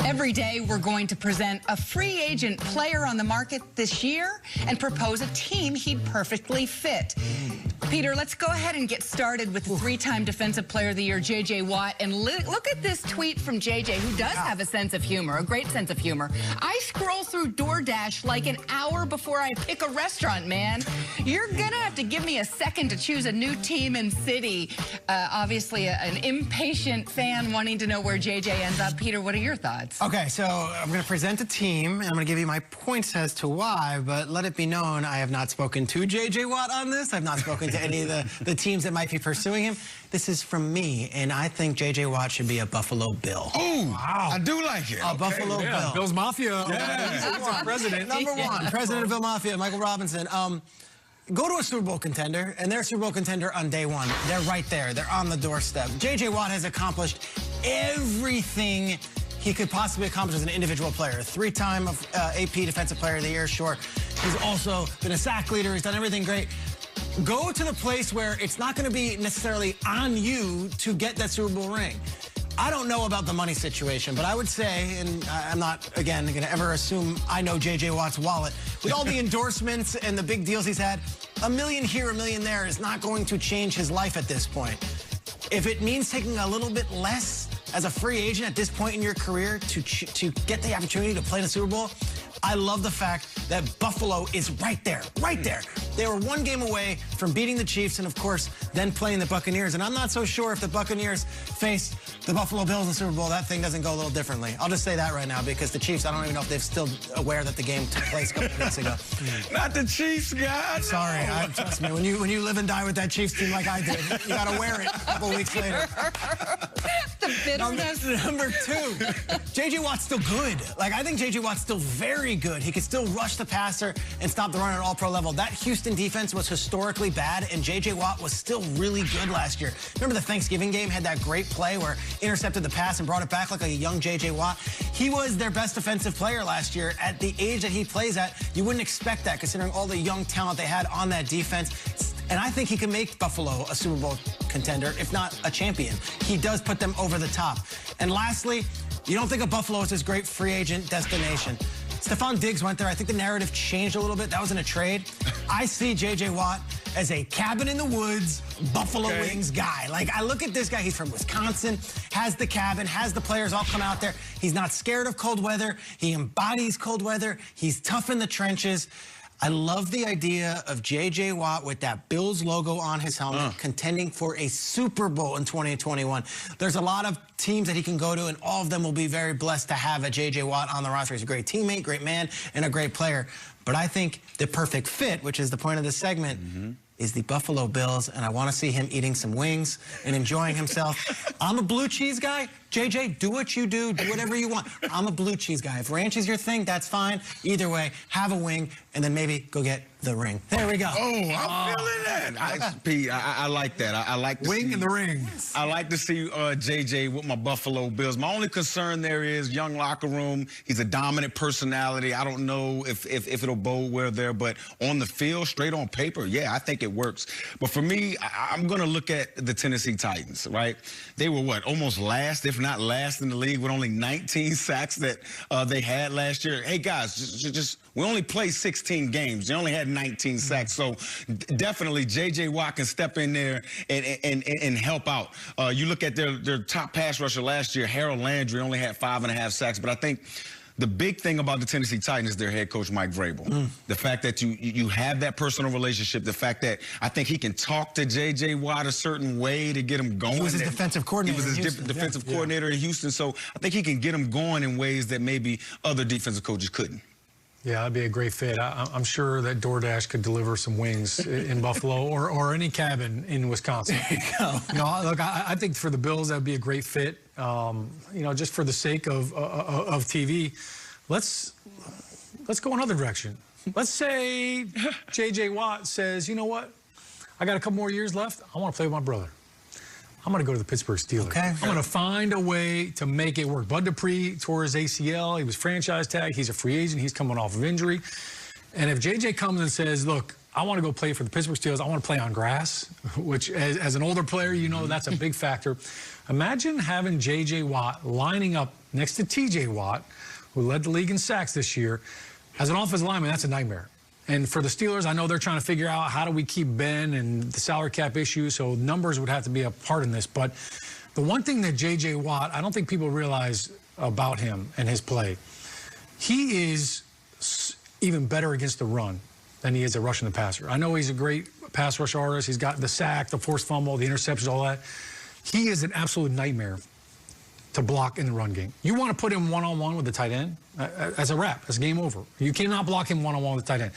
Every day, we're going to present a free agent player on the market this year and propose a team he'd perfectly fit. Peter, let's go ahead and get started with the three-time Defensive Player of the Year, J.J. Watt. And look at this tweet from J.J., who does have a sense of humor, a great sense of humor. I scroll through DoorDash like an hour before I pick a restaurant, man. You're going to have to give me a second to choose a new team and city. Obviously, an impatient fan wanting to know where J.J. ends up. Peter, what are your thoughts? Okay, so I'm going to present a team, and I'm going to give you my points as to why, but let it be known I have not spoken to J.J. Watt on this. I've not spoken to any of the teams that might be pursuing him. This is from me, and I think J.J. Watt should be a Buffalo Bill. Oh, wow. I do like it. A Buffalo Bill. Bill's Mafia. Yeah. President. Number one, president of Bill Mafia, Michael Robinson. Go to a Super Bowl contender, and they're a Super Bowl contender on day one. They're right there. They're on the doorstep. J.J. Watt has accomplished everything he could possibly accomplish as an individual player. Three-time AP Defensive Player of the Year, sure. He's also been a sack leader. He's done everything great. Go to the place where it's not going to be necessarily on you to get that Super Bowl ring. I don't know about the money situation, but I would say, and I'm not, again, going to ever assume I know J.J. Watt's wallet. With all the endorsements and the big deals he's had, $1 million here, $1 million there is not going to change his life at this point. If it means taking a little bit less as a free agent at this point in your career to get the opportunity to play in the Super Bowl, I love the fact that Buffalo is right there, right there. They were one game away from beating the Chiefs and, of course, then playing the Buccaneers. And I'm not so sure if the Buccaneers face the Buffalo Bills in the Super Bowl, that thing doesn't go a little differently. I'll just say that right now because the Chiefs, I don't even know if they're still aware that the game took place a couple weeks ago. Not the Chiefs, guys. Sorry, trust me, when you live and die with that Chiefs team like I did, you got to wear it a couple weeks later. The bitterness. Number two, J.J. Watt's still good. Like, I think J.J. Watt's still very good. He could still rush the passer and stop the run at all-pro level. That Houston defense was historically bad, and J.J. Watt was still really good last year. Remember the Thanksgiving game had that great play where intercepted the pass and brought it back like a young J.J. Watt? He was their best defensive player last year. At the age that he plays at, you wouldn't expect that considering all the young talent they had on that defense. And I think he can make Buffalo a Super Bowl contender, if not a champion. He does put them over the top. And lastly, you don't think of Buffalo as this great free agent destination. Stephon Diggs went there. I think the narrative changed a little bit. That was in a trade. I see J.J. Watt as a cabin in the woods, Buffalo Wings guy. Like, I look at this guy. He's from Wisconsin, has the cabin, has the players all come out there. He's not scared of cold weather. He embodies cold weather. He's tough in the trenches. I love the idea of J.J. Watt with that Bills logo on his helmet, contending for a Super Bowl in 2021. There's a lot of teams that he can go to, and all of them will be very blessed to have a J.J. Watt on the roster. He's a great teammate, great man, and a great player. But I think the perfect fit, which is the point of this segment, is the Buffalo Bills, and I want to see him eating some wings and enjoying himself. I'm a blue cheese guy. JJ, do what you do whatever you want. I'm a blue cheese guy. If ranch is your thing, that's fine. Either way, have a wing, and then maybe go get the ring. There we go. Oh, I'm feeling that. Pete, I like that. I like to Wing see, in the ring. I like to see JJ with my Buffalo Bills. My only concern there is young locker room. He's a dominant personality. I don't know if it'll bode well there, but on the field, straight on paper, yeah, I think it works. But for me, I'm going to look at the Tennessee Titans, right? They were, what, almost last, if not last in the league with only 19 sacks that they had last year. Hey, guys, we only played 16 games. They only had 19 sacks. So definitely J.J. Watt can step in there and help out. You look at their top pass rusher last year, Harold Landry only had 5.5 sacks. But I think the big thing about the Tennessee Titans is their head coach, Mike Vrabel. The fact that you have that personal relationship, the fact that I think he can talk to J.J. Watt a certain way to get him going. He was his defensive coordinator. He was his defensive coordinator in Houston. So I think he can get him going in ways that maybe other defensive coaches couldn't. Yeah, that'd be a great fit. I'm sure that DoorDash could deliver some wings in Buffalo or any cabin in Wisconsin. There you go. You know, look, I think for the Bills that would be a great fit. You know, just for the sake of TV, let's go another direction. Let's say J.J. Watt says, you know what? I got a couple more years left. I want to play with my brother. I'm going to go to the Pittsburgh Steelers. Okay. I'm going to find a way to make it work. Bud Dupree tore his ACL. He was franchise tagged. He's a free agent. He's coming off of injury. And if JJ comes and says, look, I want to go play for the Pittsburgh Steelers. I want to play on grass, which as an older player, you know that's a big factor. Imagine having J.J. Watt lining up next to T.J. Watt, who led the league in sacks this year, as an offensive lineman, that's a nightmare. And for the Steelers, I know they're trying to figure out how do we keep Ben and the salary cap issue, so numbers would have to be a part in this. But the one thing that J.J. Watt, I don't think people realize about him and his play, he is even better against the run than he is at rushing the passer. I know he's a great pass rush artist. He's got the sack, the forced fumble, the interceptions, all that. He is an absolute nightmare to block in the run game. You want to put him one-on-one with the tight end, as a wrap, as game over. You cannot block him one-on-one with the tight end.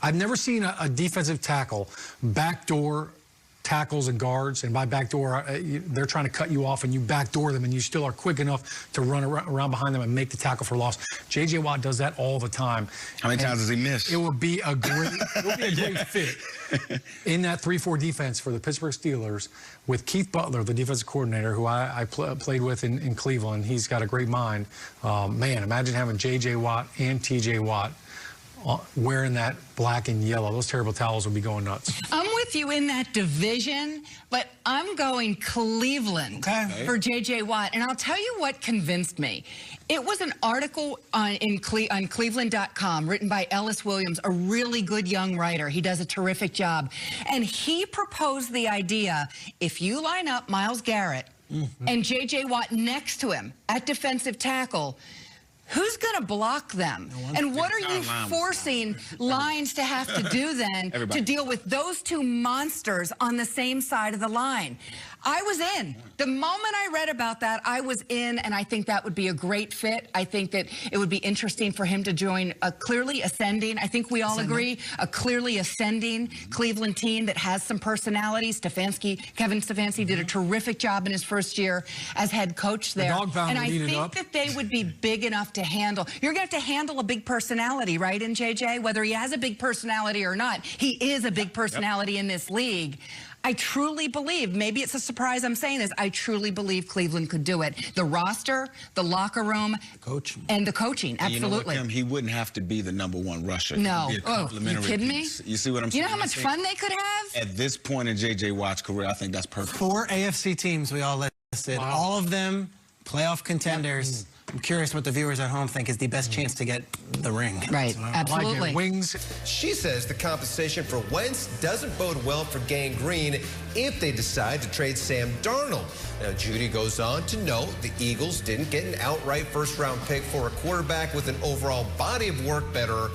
I've never seen a defensive tackle backdoor tackles and guards, and by backdoor, they're trying to cut you off, and you backdoor them, and you still are quick enough to run around behind them and make the tackle for loss. J.J. Watt does that all the time. How many times does he miss? It would be a great, fit in that 3-4 defense for the Pittsburgh Steelers with Keith Butler, the defensive coordinator, who I played with in Cleveland. He's got a great mind. Man, imagine having J.J. Watt and T.J. Watt wearing that black and yellow. Those terrible towels would be going nuts. I'm with you in that division, but I'm going Cleveland for J.J. Watt. And I'll tell you what convinced me. It was an article on Cleveland.com written by Ellis Williams, a really good young writer. He does a terrific job. And he proposed the idea, if you line up Myles Garrett and J.J. Watt next to him at defensive tackle, who's going to block them? And what are you forcing lines to have to do then to deal with those two monsters on the same side of the line? I was in. The moment I read about that, I was in, and I think that would be a great fit. I think that it would be interesting for him to join a clearly ascending, I think we all agree, a clearly ascending Cleveland team that has some personalities. Kevin Stefanski did a terrific job in his first year as head coach there. And I think that they would be big enough to handle. You're going to have to handle a big personality, right, in JJ? Whether he has a big personality or not, he is a big personality in this league. I truly believe, maybe it's a surprise I'm saying this, I truly believe Cleveland could do it. The roster, the locker room, and the coaching, absolutely. You know what, Kim? He wouldn't have to be the #1 rusher. No. Oh, you kidding me? You see what I'm saying? You know how much fun they could have? At this point in J.J. Watt's career, I think that's perfect. 4 AFC teams we all listed. Wow. All of them playoff contenders. I'm curious what the viewers at home think is the best chance to get the ring. Right, absolutely. Wings. She says the compensation for Wentz doesn't bode well for Gang Green if they decide to trade Sam Darnold. Now, Judy goes on to note the Eagles didn't get an outright first-round pick for a quarterback with an overall body of work better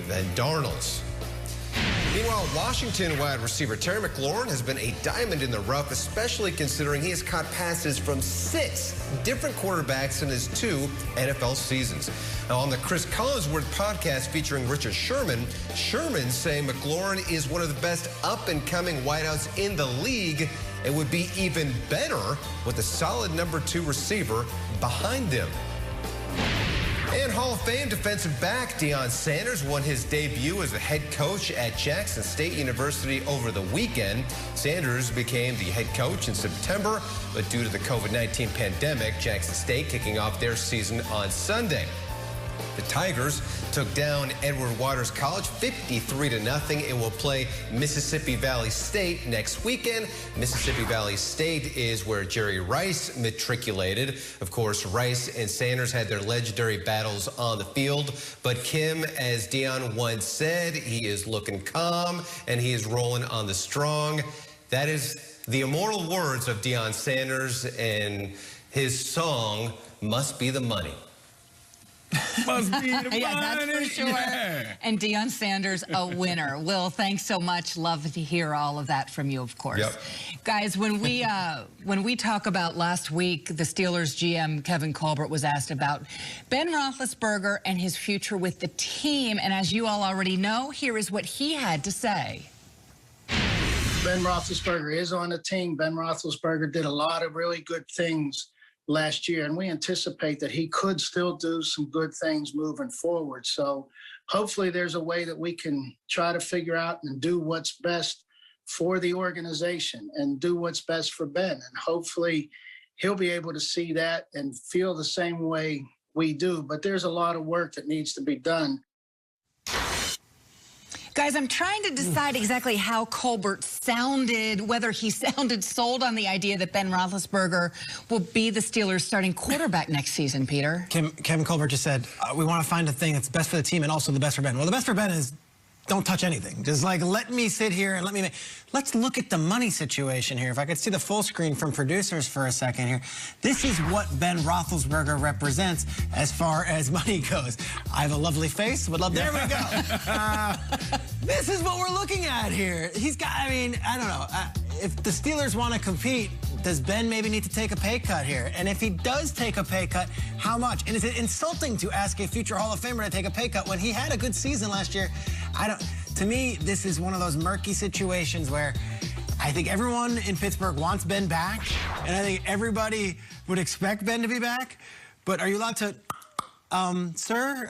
than Darnold's. Meanwhile, Washington wide receiver Terry McLaurin has been a diamond in the rough, especially considering he has caught passes from 6 different quarterbacks in his 2 NFL seasons. Now, on the Chris Collinsworth podcast featuring Richard Sherman, Sherman's saying McLaurin is one of the best up-and-coming wideouts in the league and would be even better with a solid #2 receiver behind him. And Hall of Fame defensive back Deion Sanders won his debut as a head coach at Jackson State University over the weekend. Sanders became the head coach in September, but due to the COVID-19 pandemic, Jackson State kicking off their season on Sunday. The Tigers took down Edward Waters College 53-0 and will play Mississippi Valley State next weekend. Mississippi Valley State is where Jerry Rice matriculated. Of course, Rice and Sanders had their legendary battles on the field. But Kim, as Deion once said, he is looking calm and he is rolling on the strong. That is the immortal words of Deion Sanders, and his song must be the money. Must be the money. Yeah, that's for sure. Yeah. And Deion Sanders, a winner. Will, thanks so much. Love to hear all of that from you, of course. Yep. Guys, when we talk about last week, the Steelers GM Kevin Colbert was asked about Ben Roethlisberger and his future with the team. And as you all already know, here is what he had to say. Ben Roethlisberger is on the team. Ben Roethlisberger did a lot of really good things last year, and we anticipate that he could still do some good things moving forward. So hopefully there's a way that we can try to figure out and do what's best for the organization and do what's best for Ben. And hopefully he'll be able to see that and feel the same way we do. But there's a lot of work that needs to be done. Guys, I'm trying to decide exactly how Colbert sounded, whether he sounded sold on the idea that Ben Roethlisberger will be the Steelers' starting quarterback next season, Peter. Kevin Colbert just said, we want to find a thing that's best for the team and also the best for Ben. Well, the best for Ben is don't touch anything. Just like, let me sit here and let's look at the money situation here. If I could see the full screen from producers for a second here. This is what Ben Roethlisberger represents as far as money goes. I have a lovely face. Would love, there we go. This is what we're looking at here. He's got, I mean, I don't know. If the Steelers want to compete, does Ben maybe need to take a pay cut here? And if he does take a pay cut, how much? And is it insulting to ask a future Hall of Famer to take a pay cut when he had a good season last year? To me, this is one of those murky situations where I think everyone in Pittsburgh wants Ben back, and I think everybody would expect Ben to be back. But are you allowed to, sir?